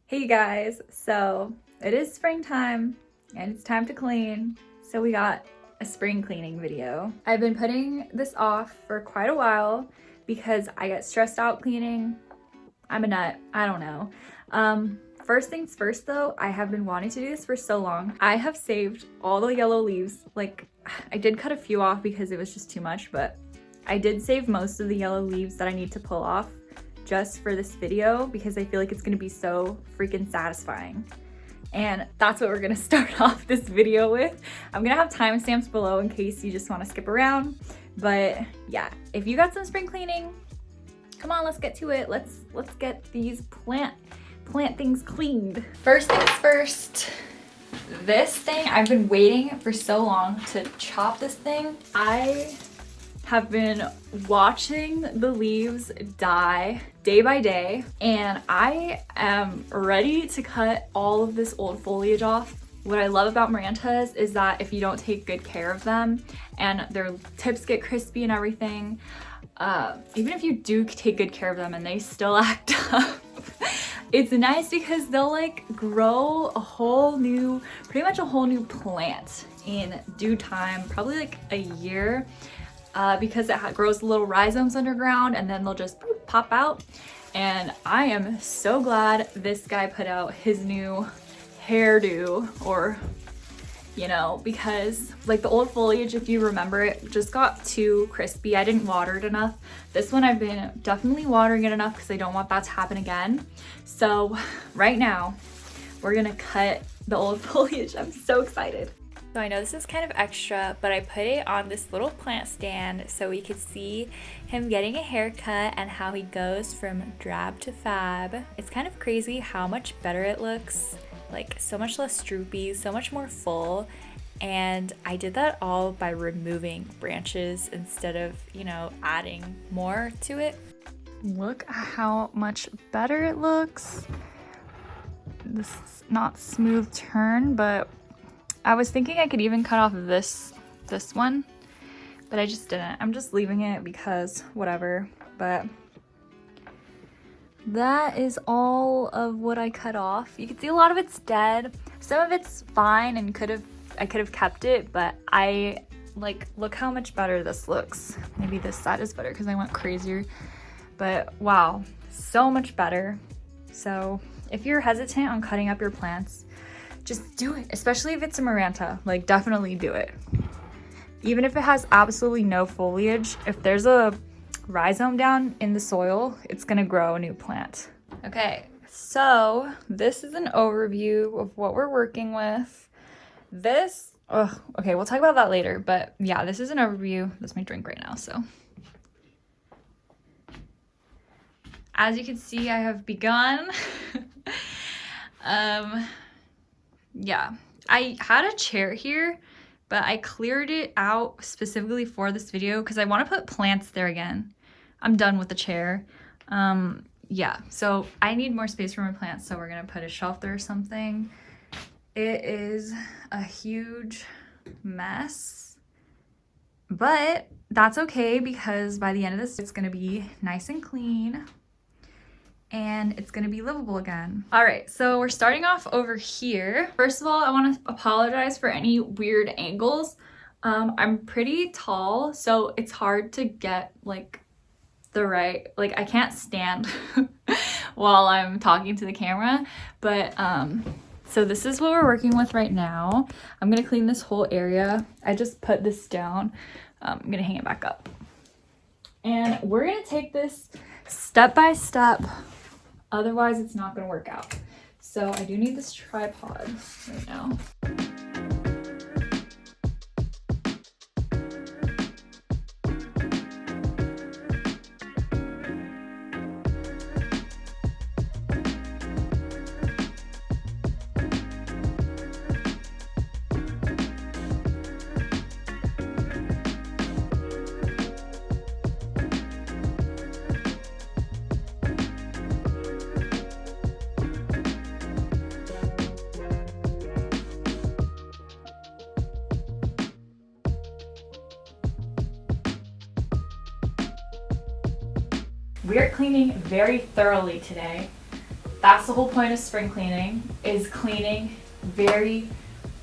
Hey guys, so it is springtime and it's time to clean. So we got a spring cleaning video. I've been putting this off for quite a while because I get stressed out cleaning. I'm a nut, I don't know. First things first though, I have been wanting to do this for so long. I have saved all the yellow leaves. Like, I did cut a few off because it was just too much, but I did save most of the yellow leaves that I need to pull off just for this video because I feel like it's gonna be so freaking satisfying. And that's what we're gonna start off this video with. I'm gonna have timestamps below in case you just wanna skip around. But yeah, if you got some spring cleaning, come on, let's get to it. Let's get these plant things cleaned. First things first, this thing, I've been waiting for so long to chop this thing. I have been watching the leaves die day by day, and I am ready to cut all of this old foliage off. What I love about marantas is that if you don't take good care of them and their tips get crispy and everything, even if you do take good care of them and they still act up, it's nice because they'll like grow a whole new, pretty much a whole new plant in due time, probably like a year. Because it grows little rhizomes underground and then they'll just pop out. And I am so glad this guy put out his new hairdo, or, you know, because like the old foliage, if you remember, it just got too crispy. I didn't water it enough. This one I've been definitely watering it enough because I don't want that to happen again. So right now we're gonna cut the old foliage. I'm so excited. So I know this is kind of extra, but I put it on this little plant stand so we could see him getting a haircut and how he goes from drab to fab. It's kind of crazy how much better it looks, like so much less droopy, so much more full. And I did that all by removing branches instead of, you know, adding more to it. Look how much better it looks. This is not smooth turn, but I was thinking I could even cut off this one, but I just didn't. I'm just leaving it because whatever. But that is all of what I cut off. You can see a lot of it's dead. Some of it's fine and I could have kept it, but I like, look how much better this looks. Maybe this side is better because I went crazier, but wow, so much better. So if you're hesitant on cutting up your plants, just do it, especially if it's a maranta. Like, definitely do it. Even if it has absolutely no foliage, if there's a rhizome down in the soil, it's gonna grow a new plant. Okay, so this is an overview of what we're working with. Okay, we'll talk about that later, but yeah, this is an overview. That's my drink right now, so. As you can see, I have begun. Yeah, I had a chair here, but I cleared it out specifically for this video because I want to put plants there again. I'm done with the chair. Yeah, so I need more space for my plants, so we're gonna put a shelf there or something. It is a huge mess, but that's okay because by the end of this, it's gonna be nice and clean and it's gonna be livable again. All right, so we're starting off over here. First of all, I wanna apologize for any weird angles. I'm pretty tall, so it's hard to get like the right, like I can't stand while I'm talking to the camera, but so this is what we're working with right now. I'm gonna clean this whole area. I just put this down. I'm gonna hang it back up. And we're gonna take this step by step. Otherwise, it's not gonna work out. So I do need this tripod right now. We are cleaning very thoroughly today. That's the whole point of spring cleaning, is cleaning very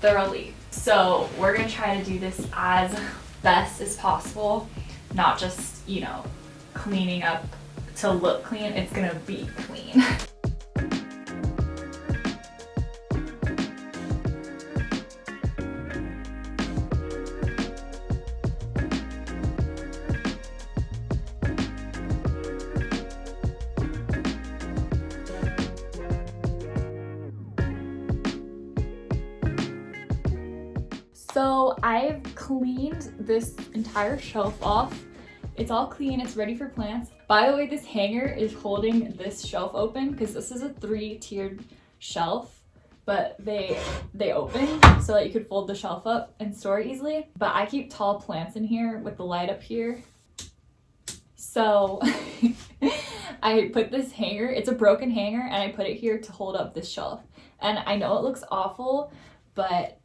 thoroughly. So we're gonna try to do this as best as possible, not just, you know, cleaning up to look clean. It's gonna be clean. So I've cleaned this entire shelf off. It's all clean, it's ready for plants. By the way, this hanger is holding this shelf open because this is a 3-tiered shelf, but they open so that you could fold the shelf up and store it easily. But I keep tall plants in here with the light up here. So I put this hanger, it's a broken hanger, and I put it here to hold up this shelf. And I know it looks awful, but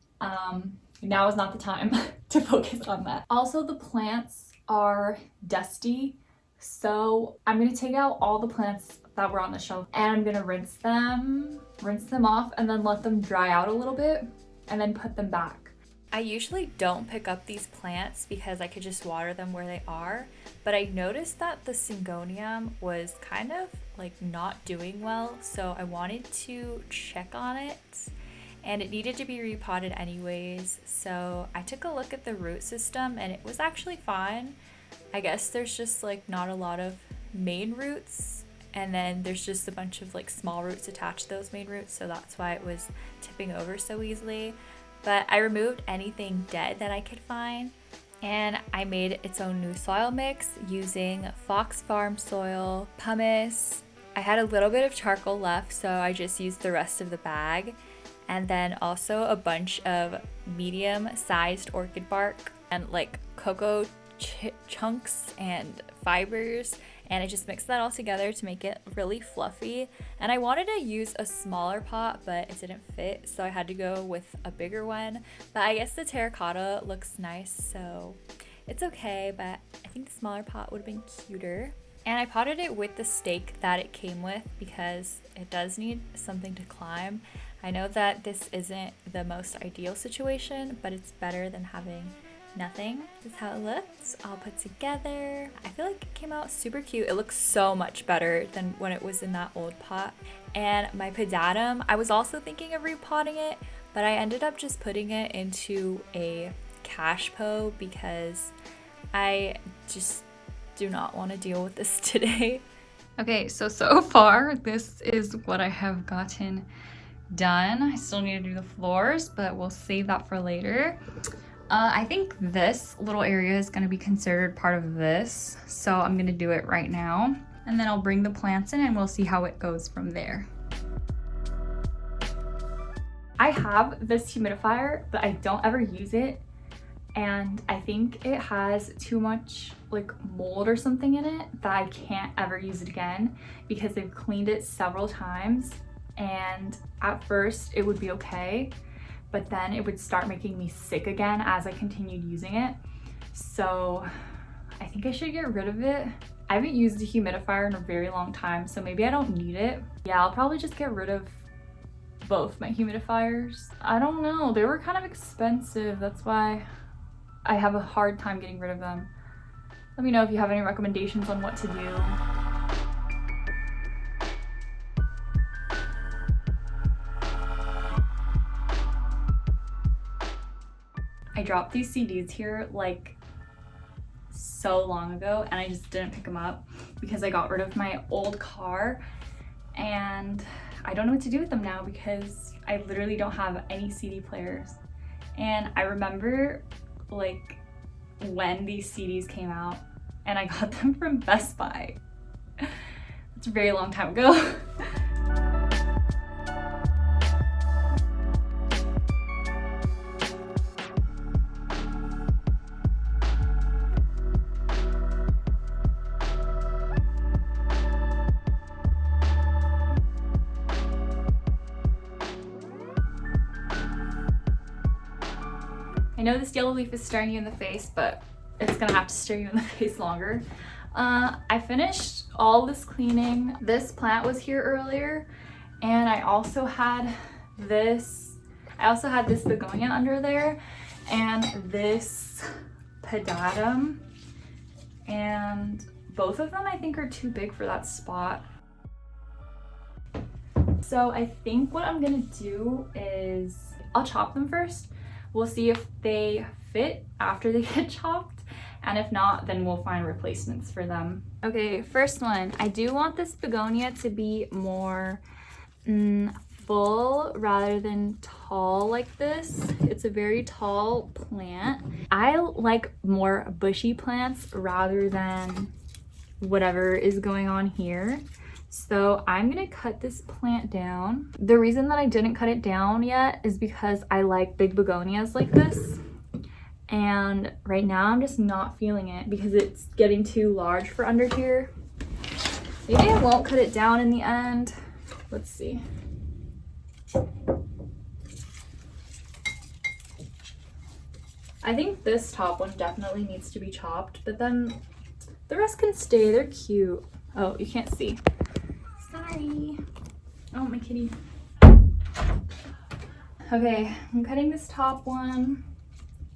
now is not the time to focus on that. Also, the plants are dusty, so I'm gonna take out all the plants that were on the shelf and I'm gonna rinse them off and then let them dry out a little bit and then put them back. I usually don't pick up these plants because I could just water them where they are, but I noticed that the syngonium was kind of like not doing well, so I wanted to check on it. And it needed to be repotted anyways, so I took a look at the root system and it was actually fine. I guess there's just like not a lot of main roots, and then there's just a bunch of like small roots attached to those main roots, so that's why it was tipping over so easily. But I removed anything dead that I could find, and I made its own new soil mix using Fox Farm soil, pumice. I had a little bit of charcoal left, so I just used the rest of the bag. And then also a bunch of medium-sized orchid bark and like cocoa chunks and fibers, and I just mixed that all together to make it really fluffy. And I wanted to use a smaller pot, but it didn't fit, so I had to go with a bigger one. But I guess the terracotta looks nice, so it's okay, but I think the smaller pot would have been cuter. And I potted it with the stake that it came with because it does need something to climb. I know that this isn't the most ideal situation, but it's better than having nothing. This is how it looks all put together. I feel like it came out super cute. It looks so much better than when it was in that old pot. And my pedatum, I was also thinking of repotting it, but I ended up just putting it into a cash po because I just do not want to deal with this today. Okay, so far this is what I have gotten done. I still need to do the floors, but we'll save that for later. I think this little area is going to be considered part of this, so I'm going to do it right now, and then I'll bring the plants in and we'll see how it goes from there. I have this humidifier, but I don't ever use it, and I think it has too much like mold or something in it that I can't ever use it again because they've cleaned it several times. And at first it would be okay, but then it would start making me sick again as I continued using it. So I think I should get rid of it. I haven't used a humidifier in a very long time, so maybe I don't need it. Yeah, I'll probably just get rid of both my humidifiers. I don't know, they were kind of expensive. That's why I have a hard time getting rid of them. Let me know if you have any recommendations on what to do. I dropped these CDs here like so long ago and I just didn't pick them up because I got rid of my old car and I don't know what to do with them now because I literally don't have any CD players. And I remember like when these CDs came out and I got them from Best Buy. That's a very long time ago. I know this yellow leaf is staring you in the face, but it's gonna have to stare you in the face longer. I finished all this cleaning. This plant was here earlier And I also had this begonia under there and this pedatum, and both of them I think are too big for that spot. So I think what I'm gonna do is I'll chop them first. We'll see if they fit after they get chopped, and if not, then we'll find replacements for them. Okay, first one. I do want this begonia to be more full rather than tall like this. It's a very tall plant. I like more bushy plants rather than whatever is going on here. So I'm gonna cut this plant down. The reason that I didn't cut it down yet is because I like big begonias like this. And right now I'm just not feeling it because it's getting too large for under here. Maybe I won't cut it down in the end. Let's see. I think this top one definitely needs to be chopped, but then the rest can stay. They're cute. Oh, you can't see. Sorry. Oh, my kitty. Okay, I'm cutting this top one,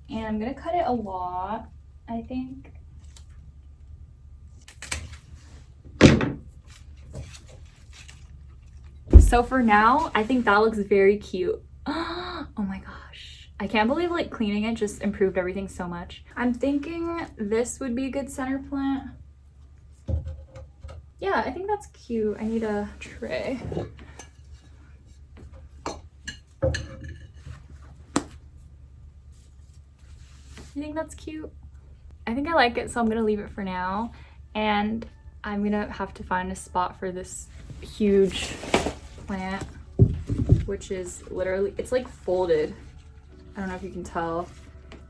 and I'm gonna cut it a lot, I think. So for now, I think that looks very cute. Oh my gosh. I can't believe like cleaning it just improved everything so much. I'm thinking this would be a good center plant. Yeah, I think that's cute. I need a tray. You think that's cute? I think I like it, so I'm gonna leave it for now. And I'm gonna have to find a spot for this huge plant, which is literally, it's like folded. I don't know if you can tell,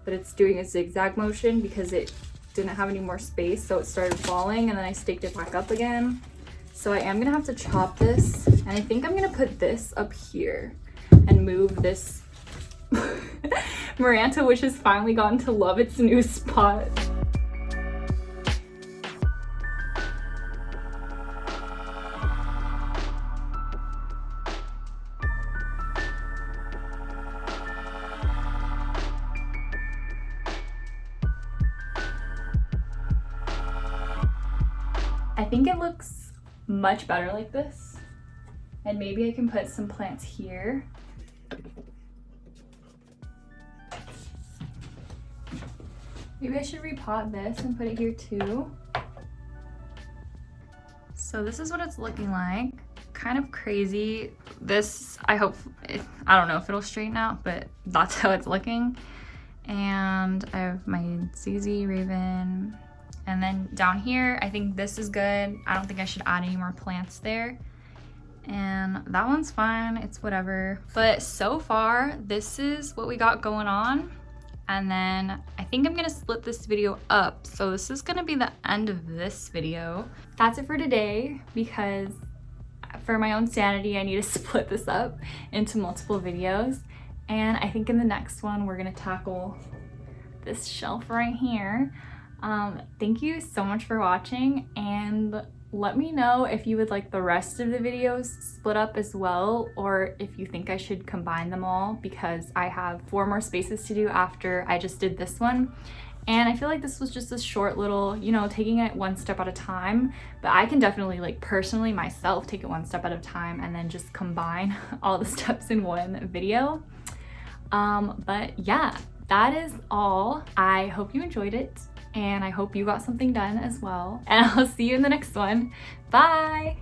but it's doing a zigzag motion because it didn't have any more space, so it started falling, and then I staked it back up again. So I am gonna have to chop this, and I think I'm gonna put this up here and move this maranta, which has finally gotten to love its new spot. I think it looks much better like this, and maybe I can put some plants here. Maybe I should repot this and put it here too. So this is what it's looking like. Kind of crazy. This, I don't know if it'll straighten out, but that's how it's looking. And I have my ZZ Raven. And then down here, I think this is good. I don't think I should add any more plants there. And that one's fine, it's whatever. But so far, this is what we got going on. And then I think I'm gonna split this video up. So this is gonna be the end of this video. That's it for today, because for my own sanity, I need to split this up into multiple videos. And I think in the next one, we're gonna tackle this shelf right here. Thank you so much for watching, and let me know if you would like the rest of the videos split up as well, or if you think I should combine them all, because I have 4 more spaces to do after I just did this one. And I feel like this was just a short little, you know, taking it one step at a time, but I can definitely, like, personally myself take it one step at a time and then just combine all the steps in one video. But yeah, that is all. I hope you enjoyed it, and I hope you got something done as well. And I'll see you in the next one. Bye!